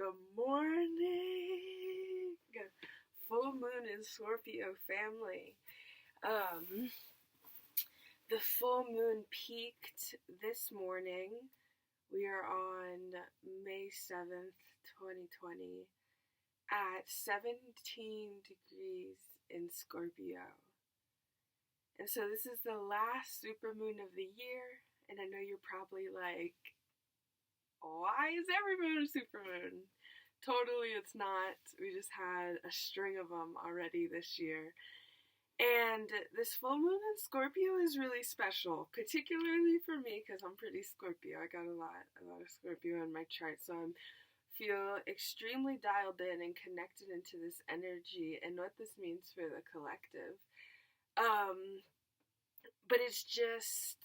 Good morning. Full moon in Scorpio family. Um, the full moon peaked this morning. We are on May 7th, 2020 at 17 degrees in Scorpio. And so this is the last supermoon of the year. And I know you're probably like, why is every moon a supermoon? Totally, it's not. We just had a string of them already this year. And this full moon in Scorpio is really special, particularly for me because I'm pretty Scorpio. I got a lot of Scorpio in my chart, so I feel extremely dialed in and connected into this energy and what this means for the collective. But it's just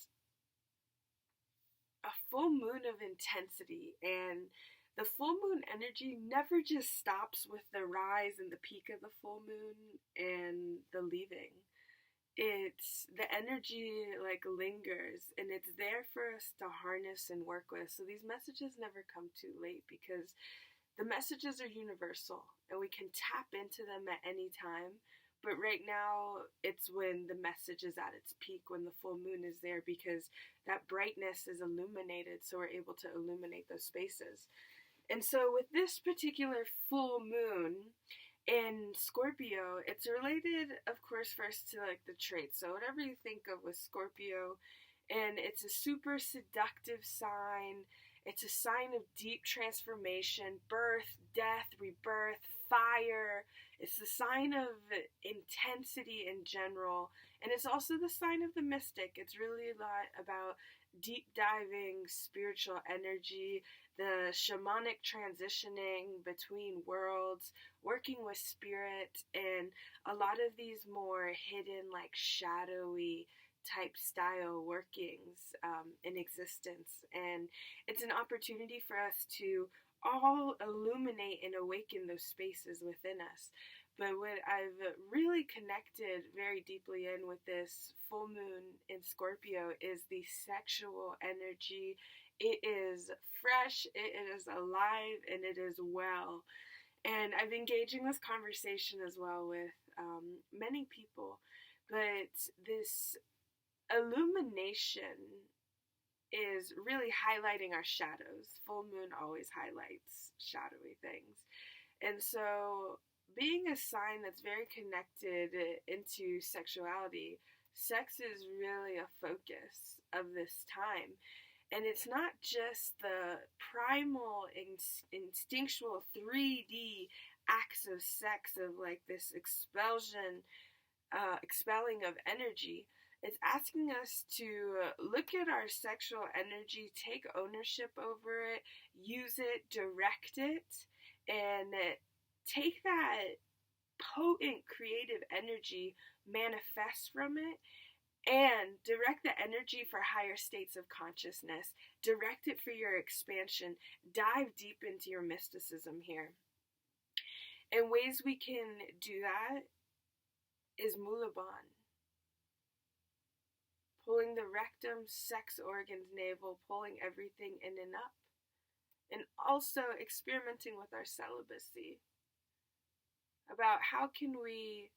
a full moon of intensity, and the full moon energy never just stops with the rise and the peak of the full moon and the leaving. It's the energy like lingers, and it's there for us to harness and work with. So these messages never come too late because the messages are universal and we can tap into them at any time. But right now, it's when the message is at its peak, when the full moon is there, because that brightness is illuminated, so we're able to illuminate those spaces. And so with this particular full moon in Scorpio, it's related, of course, first to like the traits. So whatever you think of with Scorpio, and it's a super seductive sign. It's a sign of deep transformation, birth, death, rebirth, fire. It's the sign of intensity in general. And it's also the sign of the mystic. It's really a lot about deep diving spiritual energy, the shamanic transitioning between worlds, working with spirit, and a lot of these more hidden, like shadowy type style workings in existence. And it's an opportunity for us to all illuminate and awaken those spaces within us. But what I've really connected very deeply in with this full moon in Scorpio is the sexual energy. It is fresh, it is alive, and it is well. And I've engaged in this conversation as well with many people. But this illumination is really highlighting our shadows. Full moon always highlights shadowy things. And so being a sign that's very connected into sexuality, sex is really a focus of this time. And it's not just the primal, instinctual 3D acts of sex, of like this expelling of energy. It's asking us to look at our sexual energy, take ownership over it, use it, direct it, and take that potent creative energy, manifest from it, and direct the energy for higher states of consciousness. Direct it for your expansion. Dive deep into your mysticism here. And ways we can do that is Mulaban. Pulling the rectum, sex organs, navel, pulling everything in and up. And also experimenting with our celibacy. About how can we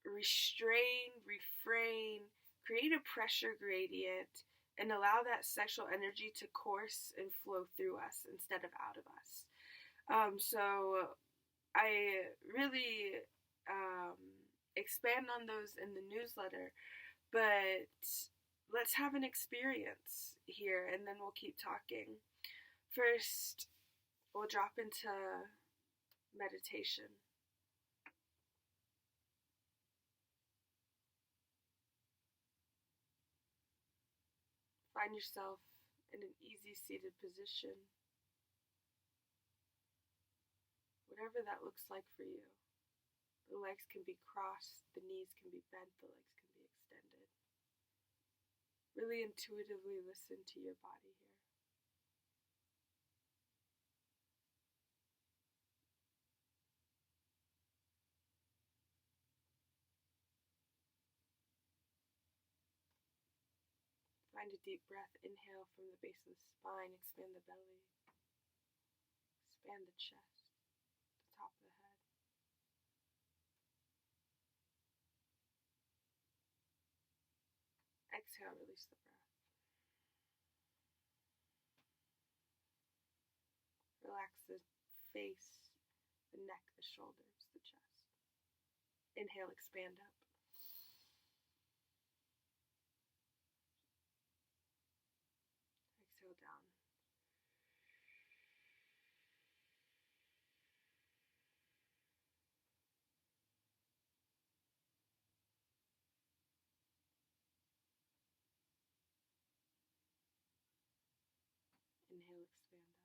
restrain, refrain, create a pressure gradient, and allow that sexual energy to course and flow through us instead of out of us. So I really expand on those in the newsletter. But let's have an experience here, and then we'll keep talking. First, we'll drop into meditation. Find yourself in an easy seated position, whatever that looks like for you. The legs can be crossed, the knees can be bent, the legs can be extended. Really intuitively listen to your body here. Find a deep breath. Inhale from the base of the spine, expand the belly. Expand the chest, the top of the head. Exhale, release the breath. Relax the face, the neck, the shoulders, the chest. Inhale, expand up. Exhale down. Inhale, expand up.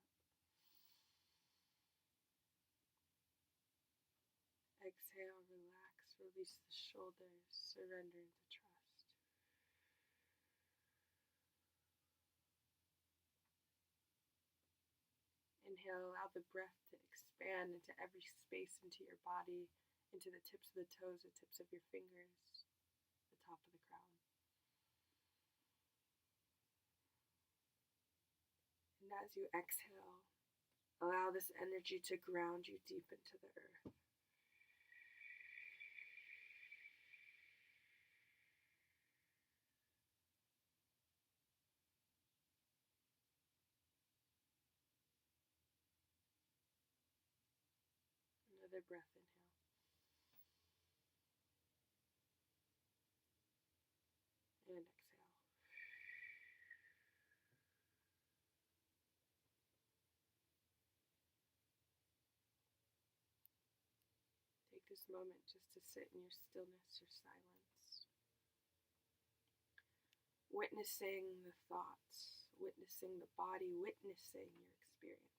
Exhale, relax, release the shoulders, surrender into trust. Inhale, allow the breath to expand into every space into your body, into the tips of the toes, the tips of your fingers, the top of the crown. And as you exhale, allow this energy to ground you deep into the earth. Another breath, inhale. And exhale. Take this moment just to sit in your stillness, your silence. Witnessing the thoughts, witnessing the body, witnessing your experience.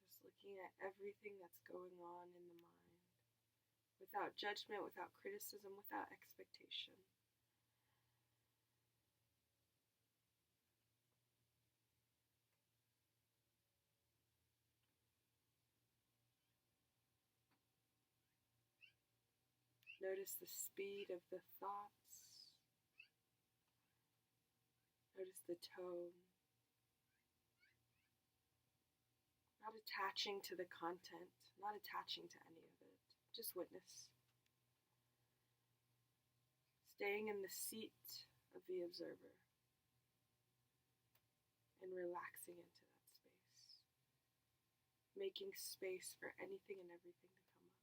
Just looking at everything that's going on in the mind, without judgment, without criticism, without expectation. Notice the speed of the thoughts. Notice the tone. Not attaching to the content, not attaching to any of it. Just witness. Staying in the seat of the observer and relaxing into that space. Making space for anything and everything to come up.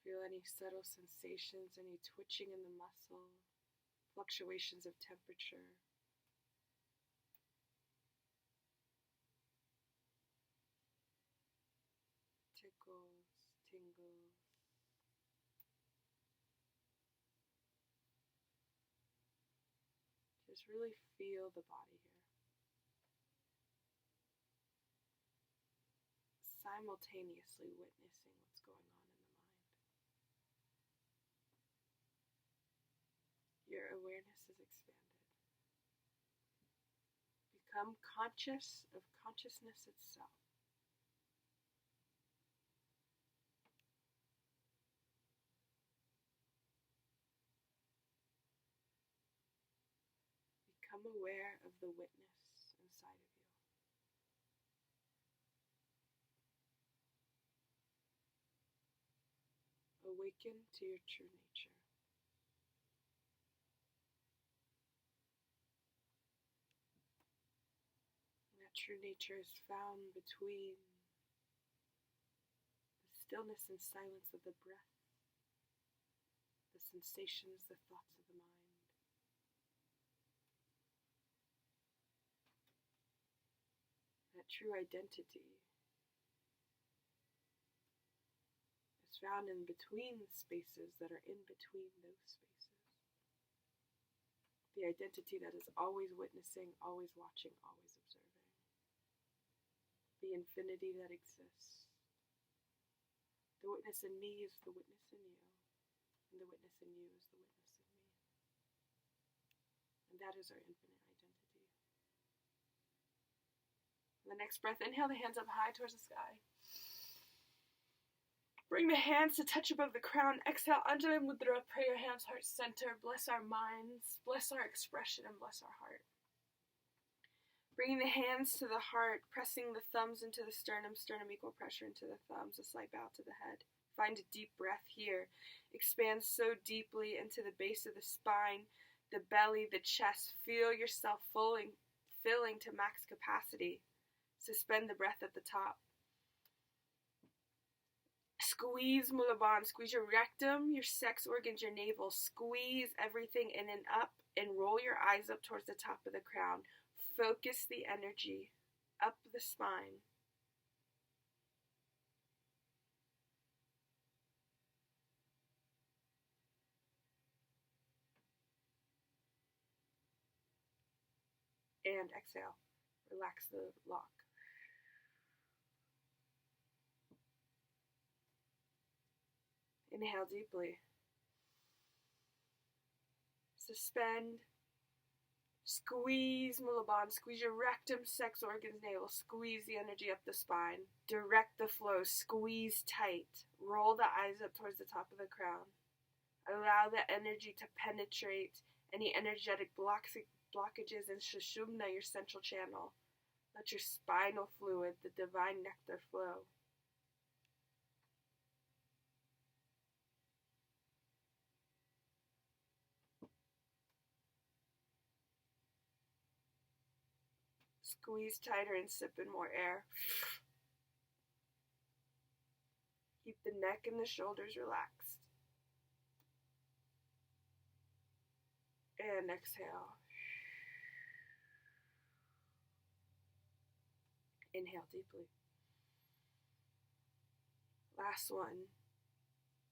Feel any subtle sensations, any twitching in the muscle, fluctuations of temperature. Tickles, tingles. Just really feel the body here. Simultaneously witnessing what's going on in the mind. Your awareness is expanded. Become conscious of consciousness itself. Become aware of the witness inside of you. Awaken to your true nature. And that true nature is found between the stillness and silence of the breath, the sensations, the thoughts of the mind. That true identity is found in between the spaces that are in between those spaces. The identity that is always witnessing, always watching, always observing. The infinity that exists. The witness in me is the witness in you, and the witness in you is the witness in me. And that is our infinite identity. On the next breath, inhale the hands up high towards the sky. Bring the hands to touch above the crown. Exhale, Anjali Mudra. Pray your hands, heart center. Bless our minds, bless our expression, and bless our heart. Bringing the hands to the heart, pressing the thumbs into the sternum, sternum equal pressure into the thumbs, a slight bow to the head. Find a deep breath here. Expand so deeply into the base of the spine, the belly, the chest. Feel yourself filling to max capacity. Suspend the breath at the top. Squeeze Mula Bandha, squeeze your rectum, your sex organs, your navel. Squeeze everything in and up, and roll your eyes up towards the top of the crown. Focus the energy up the spine. And exhale. Relax the lock. Inhale deeply. Suspend. Squeeze Mula Bandha. Squeeze your rectum, sex organs, navel. Squeeze the energy up the spine. Direct the flow. Squeeze tight. Roll the eyes up towards the top of the crown. Allow the energy to penetrate any energetic blockages in Sushumna, your central channel. Let your spinal fluid, the divine nectar, flow. Squeeze tighter and sip in more air. Keep the neck and the shoulders relaxed. And exhale. Inhale deeply. Last one.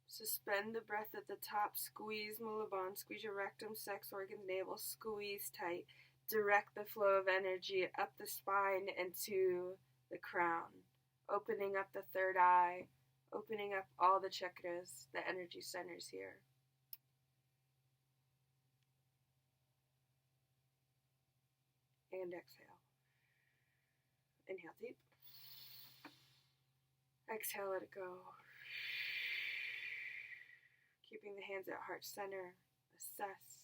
Suspend the breath at the top. Squeeze Mula Bandha. Squeeze your rectum, sex organs, navel. Squeeze tight. Direct the flow of energy up the spine and to the crown. Opening up the third eye. Opening up all the chakras, the energy centers here. And exhale. Inhale deep. Exhale, let it go. Keeping the hands at heart center. Assess.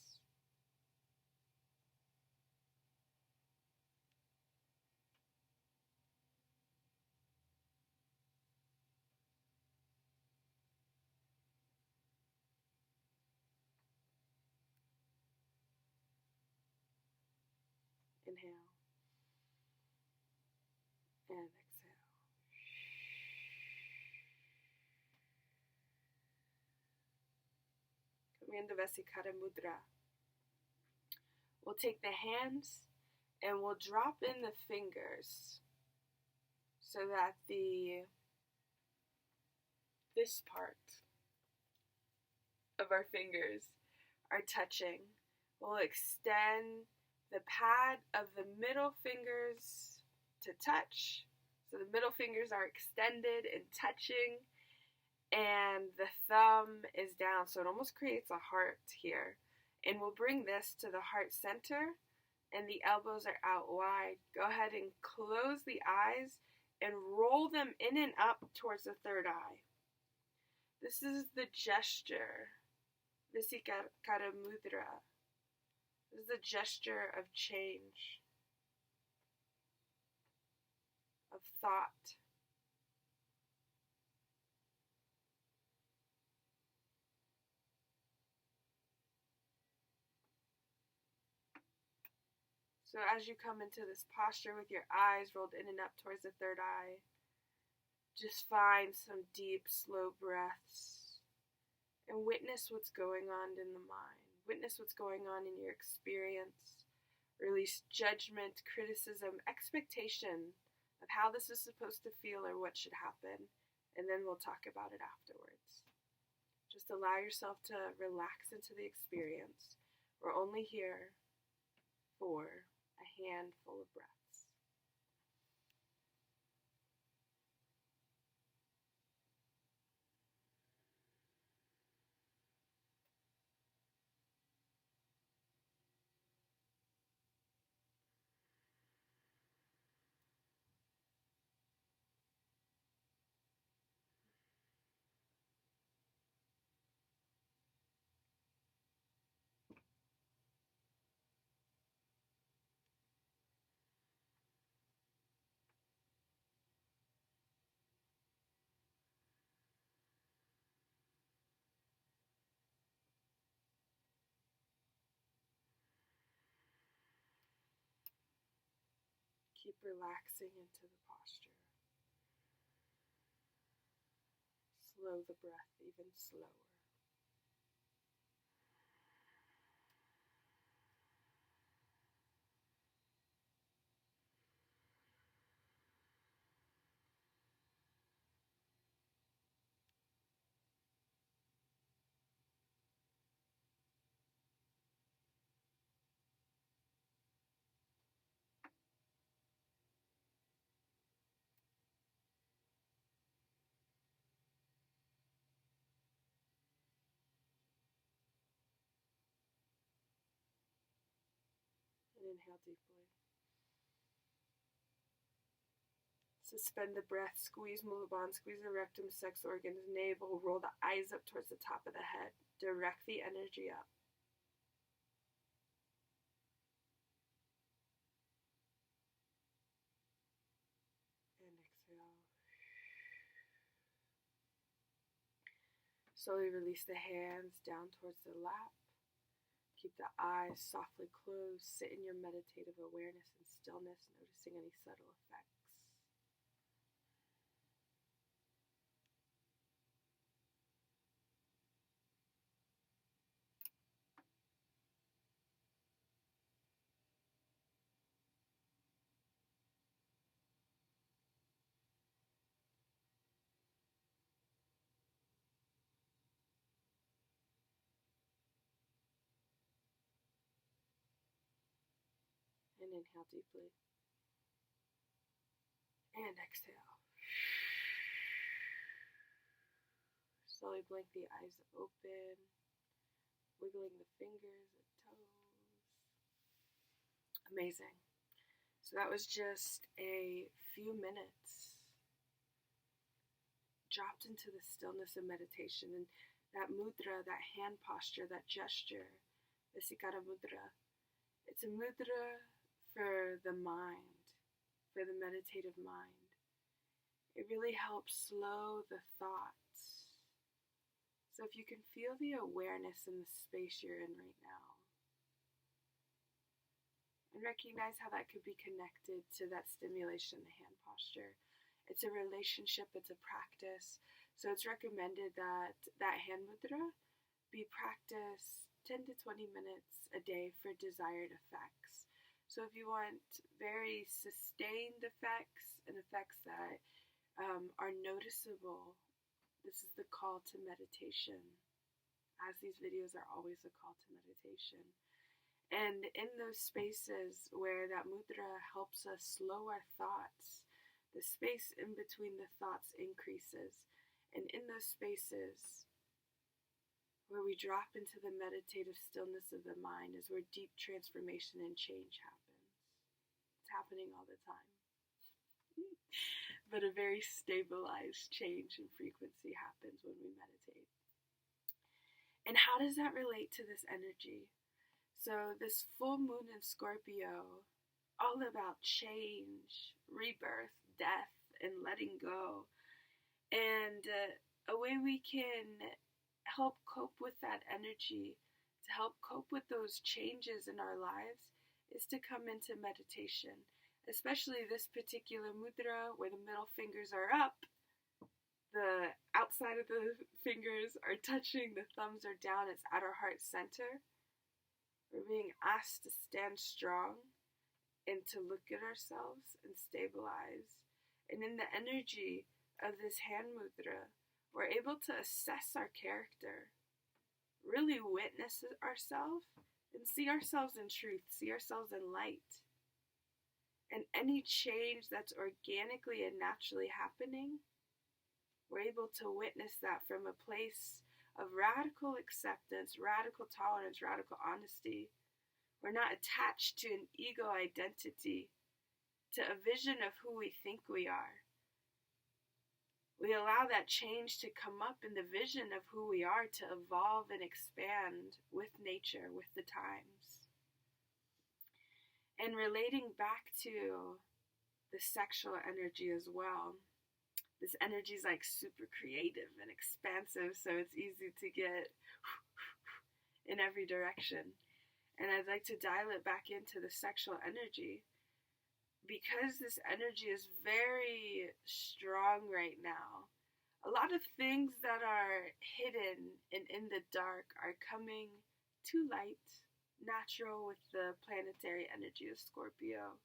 Inhale. And exhale. Command Vesikara Mudra. We'll take the hands and we'll drop in the fingers so that this part of our fingers are touching. We'll extend the pad of the middle fingers to touch. So the middle fingers are extended and touching, and the thumb is down. So it almost creates a heart here. And we'll bring this to the heart center, and the elbows are out wide. Go ahead and close the eyes and roll them in and up towards the third eye. This is the gesture. Vesikara Mudra. This is a gesture of change, of thought. So as you come into this posture with your eyes rolled in and up towards the third eye, just find some deep, slow breaths and witness what's going on in the mind. Witness what's going on in your experience. Release judgment, criticism, expectation of how this is supposed to feel or what should happen, and then we'll talk about it afterwards. Just allow yourself to relax into the experience. We're only here for a handful of breaths. Keep relaxing into the posture. Slow the breath even slower. And inhale deeply. Suspend the breath, squeeze Mulaband, squeeze the rectum, sex organs, navel, roll the eyes up towards the top of the head. Direct the energy up. And exhale. Slowly release the hands down towards the lap. Keep the eyes softly closed. Sit in your meditative awareness and stillness, noticing any subtle effects. And inhale deeply. And exhale. Slowly blink the eyes open, wiggling the fingers and toes. Amazing. So that was just a few minutes dropped into the stillness of meditation. And that mudra, that hand posture, that gesture, the Sikara mudra, it's a mudra for the mind, for the meditative mind. It really helps slow the thoughts. So if you can feel the awareness in the space you're in right now, and recognize how that could be connected to that stimulation, the hand posture. It's a relationship, it's a practice. So it's recommended that that hand mudra be practiced 10 to 20 minutes a day for desired effects. So if you want very sustained effects and effects that are noticeable, this is the call to meditation, as these videos are always a call to meditation. And in those spaces where that mudra helps us slow our thoughts, the space in between the thoughts increases. And in those spaces where we drop into the meditative stillness of the mind is where deep transformation and change happens. It's happening all the time. But a very stabilized change in frequency happens when we meditate. And how does that relate to this energy? So this full moon in Scorpio, all about change, rebirth, death, and letting go. And a way we can help cope with that energy, to help cope with those changes in our lives, is to come into meditation. Especially this particular mudra where the middle fingers are up, the outside of the fingers are touching, the thumbs are down, it's at our heart center. We're being asked to stand strong and to look at ourselves and stabilize. And in the energy of this hand mudra, we're able to assess our character, really witness ourselves, and see ourselves in truth, see ourselves in light. And any change that's organically and naturally happening, we're able to witness that from a place of radical acceptance, radical tolerance, radical honesty. We're not attached to an ego identity, to a vision of who we think we are. We allow that change to come up in the vision of who we are, to evolve and expand with nature, with the times. And relating back to the sexual energy as well, this energy is like super creative and expansive, so it's easy to get in every direction. And I'd like to dial it back into the sexual energy because this energy is very strong right now, a lot of things that are hidden and in the dark are coming to light, natural with the planetary energy of Scorpio.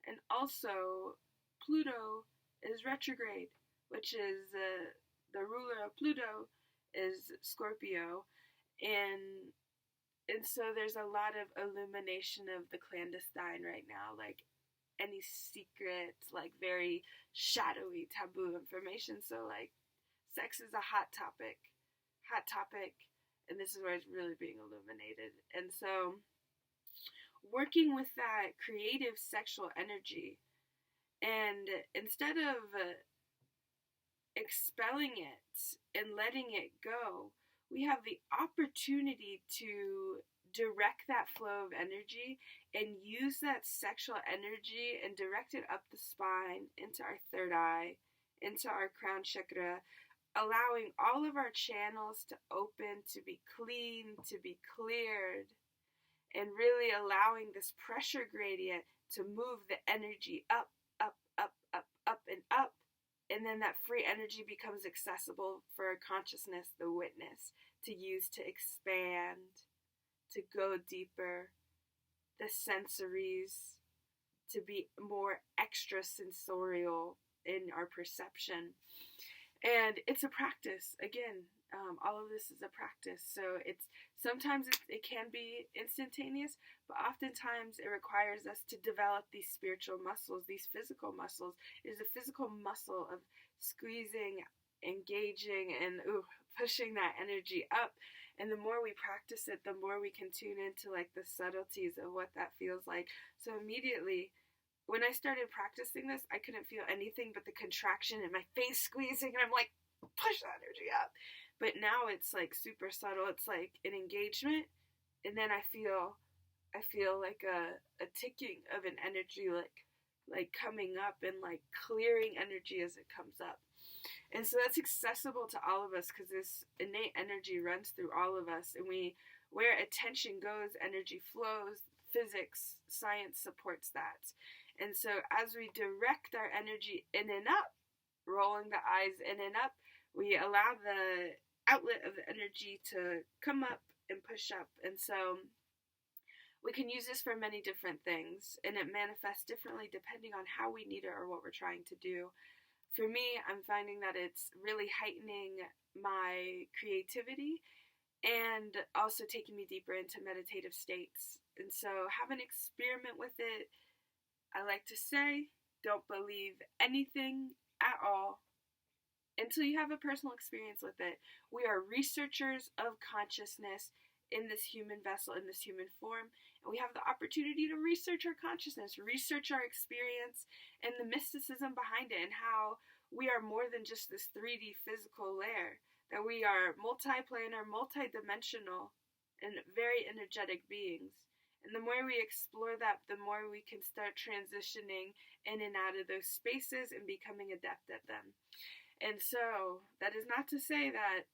And also, Pluto is retrograde, which is the ruler of Pluto is Scorpio, and so there's a lot of illumination of the clandestine right now, like any secret, like very shadowy, taboo information. So like sex is a hot topic, and this is where it's really being illuminated. And so working with that creative sexual energy, and instead of expelling it and letting it go, we have the opportunity to direct that flow of energy and use that sexual energy and direct it up the spine, into our third eye, into our crown chakra, allowing all of our channels to open, to be clean, to be cleared, and really allowing this pressure gradient to move the energy up, up, up, up, up, and up. And then that free energy becomes accessible for our consciousness, the witness, to use to expand, to go deeper, the sensories, to be more extrasensorial in our perception. And it's a practice. Again, all of this is a practice. So sometimes it can be instantaneous, but oftentimes it requires us to develop these spiritual muscles, these physical muscles. It is a physical muscle of squeezing, engaging, and pushing that energy up. And the more we practice it, the more we can tune into like the subtleties of what that feels like. So immediately, when I started practicing this, I couldn't feel anything but the contraction in my face squeezing, and I'm like, push that energy up. But now it's like super subtle. It's like an engagement, and then I feel like a ticking of an energy, like coming up and like clearing energy as it comes up. And so that's accessible to all of us because this innate energy runs through all of us, and where attention goes, energy flows. Physics, science supports that. And so as we direct our energy in and up, rolling the eyes in and up, we allow the outlet of the energy to come up and push up. And so we can use this for many different things, and it manifests differently depending on how we need it or what we're trying to do. For me, I'm finding that it's really heightening my creativity and also taking me deeper into meditative states. And so have an experiment with it. I like to say, don't believe anything at all until you have a personal experience with it. We are researchers of consciousness in this human vessel, in this human form, and we have the opportunity to research our consciousness, research our experience, and the mysticism behind it, and how we are more than just this 3D physical layer, that we are multiplanar, multidimensional, and very energetic beings. And the more we explore that, the more we can start transitioning in and out of those spaces and becoming adept at them. And so, that is not to say that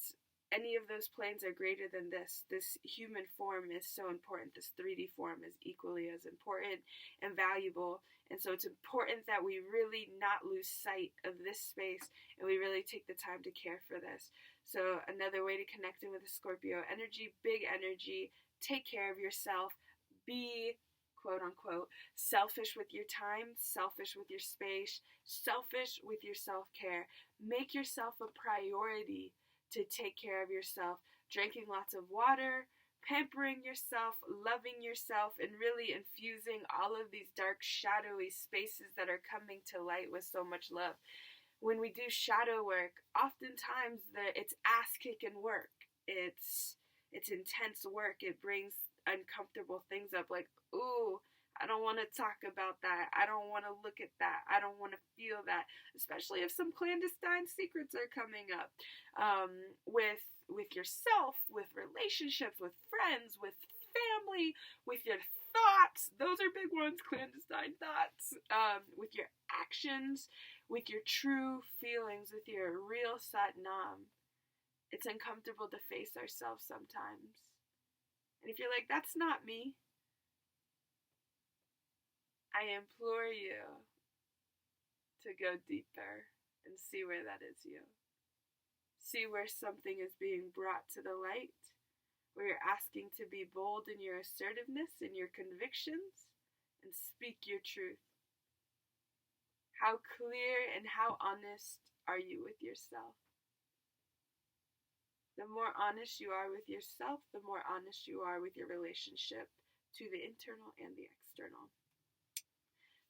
any of those planes are greater than this. This human form is so important. This 3D form is equally as important and valuable. And so it's important that we really not lose sight of this space, and we really take the time to care for this. So another way to connect in with the Scorpio energy, big energy, take care of yourself, be, quote unquote, selfish with your time, selfish with your space, selfish with your self-care. Make yourself a priority to take care of yourself, drinking lots of water, pampering yourself, loving yourself, and really infusing all of these dark, shadowy spaces that are coming to light with so much love. When we do shadow work, oftentimes it's ass-kicking work. It's intense work. It brings uncomfortable things up, like, ooh, I don't want to talk about that. I don't want to look at that. I don't want to feel that, especially if some clandestine secrets are coming up, with yourself, with relationships, with friends, with family, with your thoughts. Those are big ones, clandestine thoughts, with your actions, with your true feelings, with your real sat nam. It's uncomfortable to face ourselves sometimes. And if you're like, that's not me, I implore you, to go deeper and see where that is you. See where something is being brought to the light, where you're asking to be bold in your assertiveness and your convictions, and speak your truth. How clear and how honest are you with yourself? The more honest you are with yourself, the more honest you are with your relationship to the internal and the external.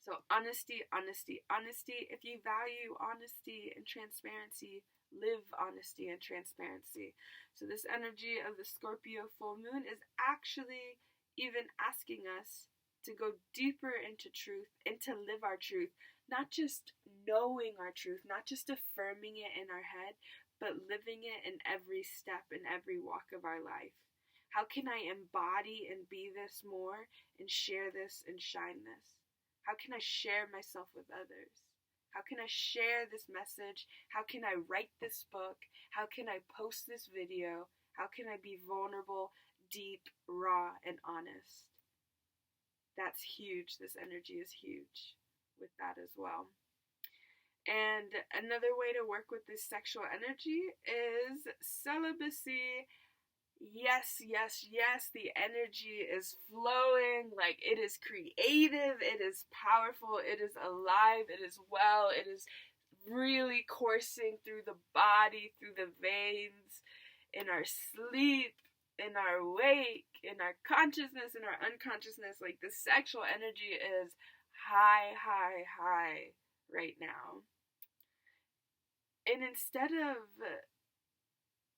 So honesty, honesty, honesty. If you value honesty and transparency, live honesty and transparency. So this energy of the Scorpio full moon is actually even asking us to go deeper into truth and to live our truth. Not just knowing our truth, not just affirming it in our head, but living it in every step, in every walk of our life. How can I embody and be this more and share this and shine this? How can I share myself with others? How can I share this message? How can I write this book? How can I post this video? How can I be vulnerable, deep, raw, and honest? That's huge. This energy is huge with that as well. And another way to work with this sexual energy is celibacy. Yes, yes, yes, the energy is flowing, like it is creative, it is powerful, it is alive, it is well, it is really coursing through the body, through the veins, in our sleep, in our wake, in our consciousness, in our unconsciousness. Like the sexual energy is high, high, high right now. And instead of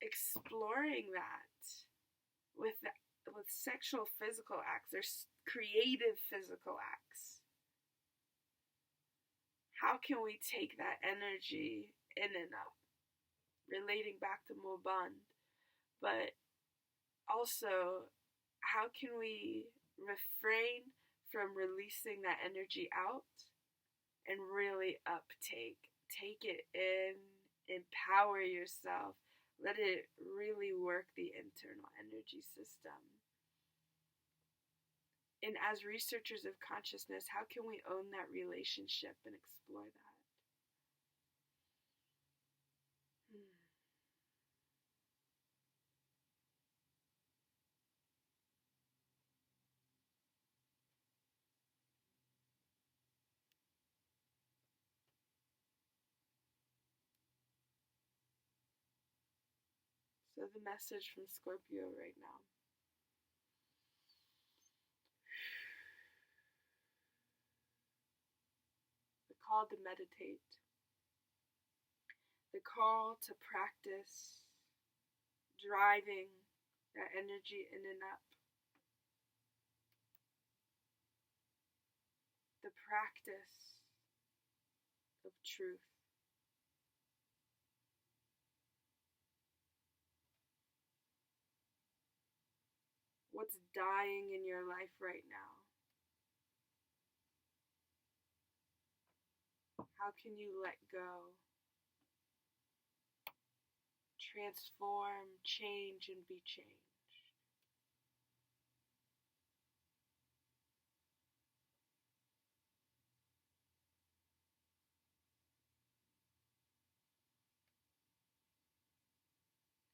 exploring that with sexual physical acts or creative physical acts, how can we take that energy in and up, relating back to Moband, but also how can we refrain from releasing that energy out and really take it in, empower yourself. Let it really work the internal energy system. And as researchers of consciousness, how can we own that relationship and explore that? So the message from Scorpio right now. The call to meditate. The call to practice driving that energy in and up. The practice of truth. What's dying in your life right now? How can you let go? Transform, change, and be changed.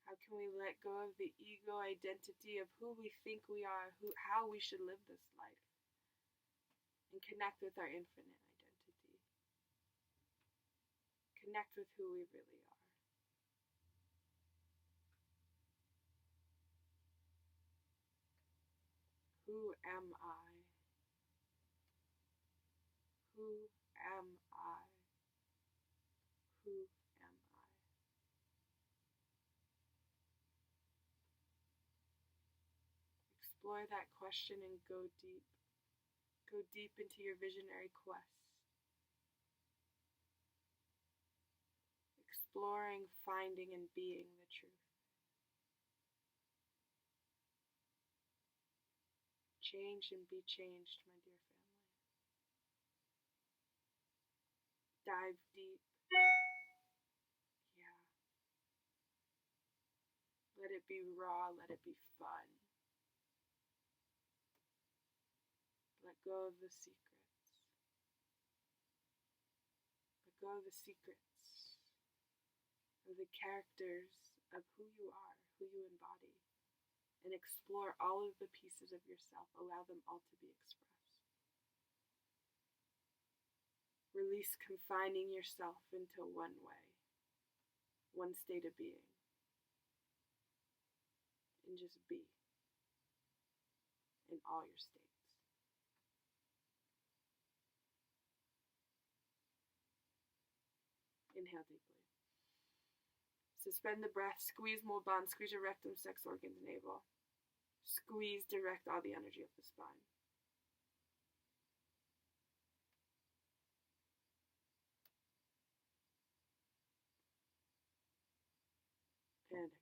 How can we let go of the ego identity of who we think we are, how we should live this life, and connect with our infinite identity? Connect with who we really are. Who am I? Who am I? Who am I? Explore that question and go deep. Go deep into your visionary quest. Exploring, finding, and being the truth. Change and be changed, my dear family. Dive deep. Yeah. Let it be raw, let it be fun. Let go of the secrets. Let go the secrets of the characters of who you are, who you embody, and explore all of the pieces of yourself. Allow them all to be expressed. Release confining yourself into one way, one state of being, and just be in all your states. Inhale deeply. Suspend the breath, squeeze mold bond, squeeze your rectum, sex organs, navel. Squeeze, direct all the energy of the spine. And exhale.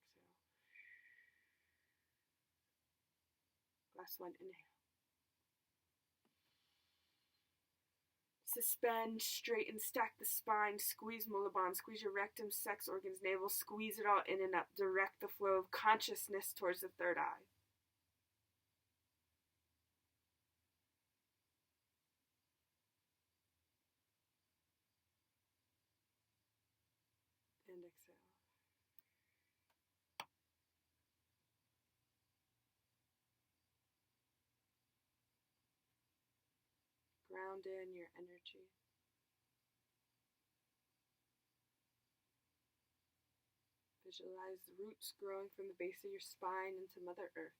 Last one, inhale. Suspend, straighten, stack the spine, squeeze Mulaband, squeeze your rectum, sex organs, navel, squeeze it all in and up. Direct the flow of consciousness towards the third eye. And exhale. Ground in your energy. Visualize the roots growing from the base of your spine into Mother Earth.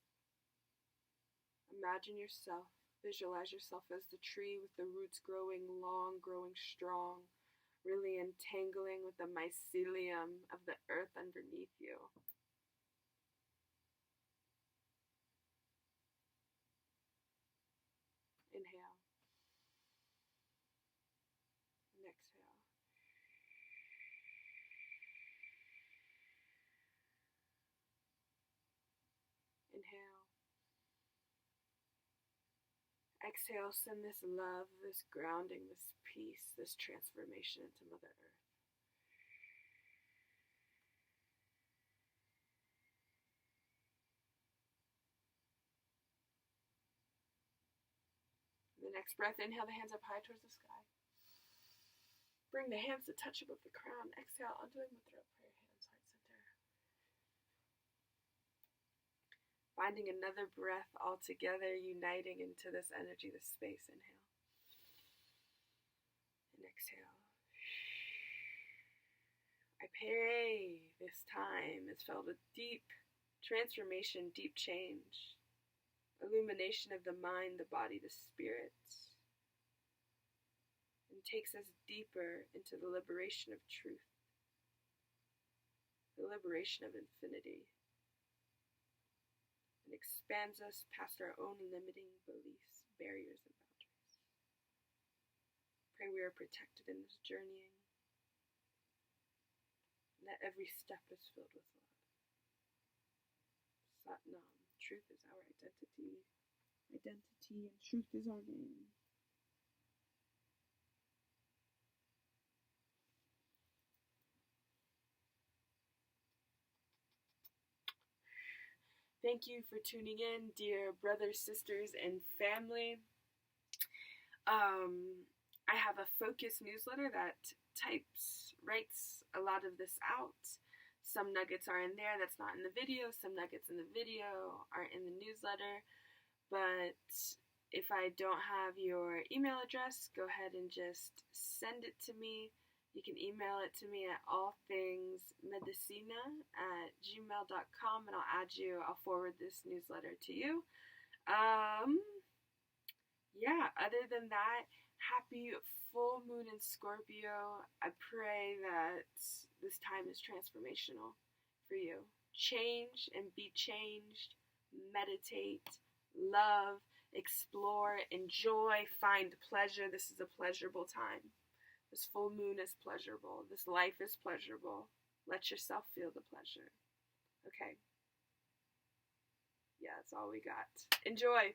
Imagine yourself, visualize yourself as the tree with the roots growing long, growing strong, really entangling with the mycelium of the earth underneath you. Inhale. And exhale. Inhale. Exhale, send this love, this grounding, this peace, this transformation into Mother Earth. The next breath, inhale the hands up high towards the sky. Bring the hands to touch above the crown. Exhale, undoing mudra, prayer hands, heart center. Finding another breath all together, uniting into this energy, this space. Inhale. And exhale. I pray this time is filled with deep transformation, deep change, illumination of the mind, the body, the spirit, and takes us deeper into the liberation of truth, the liberation of infinity, and expands us past our own limiting beliefs, barriers, and boundaries. Pray we are protected in this journeying, and that every step is filled with love. Satnam, truth is our identity. Identity and truth is our name. Thank you for tuning in, dear brothers, sisters, and family. I have a focus newsletter that writes a lot of this out. Some nuggets are in there that's not in the video. Some nuggets in the video are in the newsletter. But if I don't have your email address, go ahead and just send it to me. You can email it to me at allthingsmedicina@gmail.com, and I'll forward this newsletter to you. Other than that, happy full moon in Scorpio. I pray that this time is transformational for you. Change and be changed. Meditate, love, explore, enjoy, find pleasure. This is a pleasurable time. This full moon is pleasurable. This life is pleasurable. Let yourself feel the pleasure. Okay. Yeah, that's all we got. Enjoy.